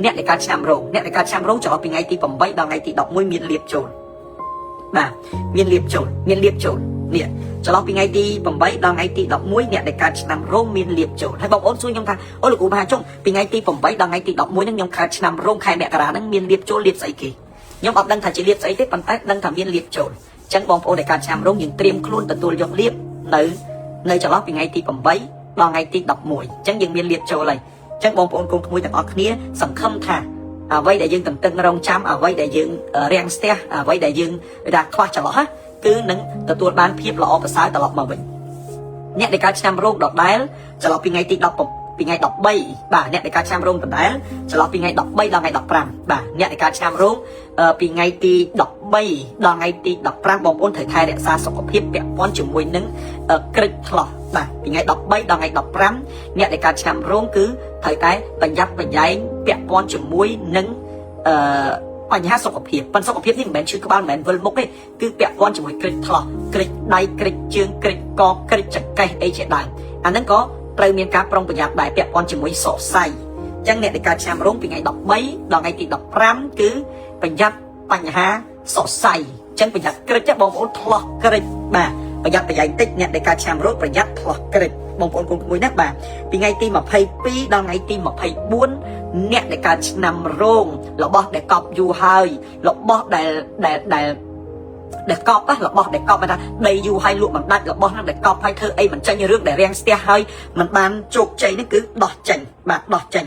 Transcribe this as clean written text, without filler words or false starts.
អ្នកដែលកើតឆ្នាំរោងអ្នកដែលកើតឆ្នាំរោងចូលពីថ្ងៃទី8ដល់ថ្ងៃទី11មានលៀបចូលបាទមានលៀបចូលនេះចន្លោះពីថ្ងៃទី8ដល់ថ្ងៃទី11អ្នកដែលកើតឆ្នាំរោងមានលៀបចូលហើយបងប្អូនសួរខ្ញុំថាអូលោកគ្រូបាចុងពីថ្ងៃទី8ដល់ថ្ងៃទី11ហ្នឹងខ្ញុំកើតឆ្នាំរោងខែមករាហ្នឹងមានលៀបចូលលៀបស្អីគេខ្ញុំអត់ដឹងថាជាលៀបស្អីទេប៉ុន្តែដឹងថាមានលៀបចូលអញ្ចឹងបងប្អូនដែលកើតឆ្នាំរោងយើងត្រៀមខ្លួនទទួលយកលៀបនៅចន្លោះពីថ្ងៃទី8ដល់ថ្ងៃទី11អញ្ចឹងយើងមានលៀបចូលហើយអញ្ចឹងបងប្អូនកូនក្មួយទាំងអស់គ្នាសង្ឃឹមថាអ្វីដែលយើងតន្ទឹងរង់ចាំអ្វីដែលយើងរាំងស្ទះអ្វីដែលយើងថាខ្វះចន្លោះគឺនឹងទទួលបានភាពល្អប្រសើរត្រឡប់មកវិញអ្នកដែលកើតឆ្នាំរោងដដែលចន្លោះពីថ្ងៃទី10ពីថ្ងៃ13បាទអ្នកដែលកើតឆ្នាំរោងដដែលចន្លោះពីថ្ងៃ13ដល់ថ្ងៃ15បាទអ្នកដែលកើតឆ្នាំរោងពីថ្ងៃទី13ដល់ថ្ងៃទី15បងប្អូនត្រូវថែរក្សាសុខភាពពាក់ព័ន្ធជាមួយនឹងក្រិចថ្លោះបាទពីថ្ងៃ13ដល់ថ្ងៃ15អ្នកដែលកើតឆ្នាំរោងគឺត្រូវតែប្រយ័ត្នប្រយែងពាក់ព័ន្ធជាមួយនឹងបញ្ហាសុខភាពប៉ុន្តែសុខភាពនេះមិនមែនឈឺក្បាលមិនមែនវិលមុខទេគឺពាក់ព័ន្ធជាមួយក្រិចថ្លោះក្រិចដៃក្រិចជើងក្រិចកក្រិចចង្កេះអីជាដើមអាហ្នឹងក៏ត្រូវមានការប្រុងប្រយ័ត្នដែរពាក់ព័ន្ធជាមួយសរសៃអញ្ចឹងអ្នកដែលកើតឆ្នាំរោងពីថ្ងៃ13ដល់ថ្ងៃទី15គឺប្រយ័ត្នបញ្ហាសរសៃអញ្ចឹងប្រយ័ត្នក្រិចបងប្អូនថ្លោះក្រិចបាទប្រយ័ត្នប្រយែងតិចអ្នកដែលកើតឆ្នាំរោងប្រយ័ត្នថ្លោះក្រិចបងប្អូនកូនក្មួយណាបាទពីថ្ងៃទី22ដល់ថ្ងៃទី24អ្នកដែលកើតឆ្នាំរោងរបស់ដែលកប់យូរហើយរបស់ដែលកប់របស់ដែលកប់ថាដីយូរហើយលក់មិនដាច់របស់ហ្នឹងដែលកប់ហើយធ្វើអីមិនចាញ់រឿងដែលរាំងស្ទះហើយមិនបានជោគជ័យនេះគឺដោះចេញបាទដោះចេញ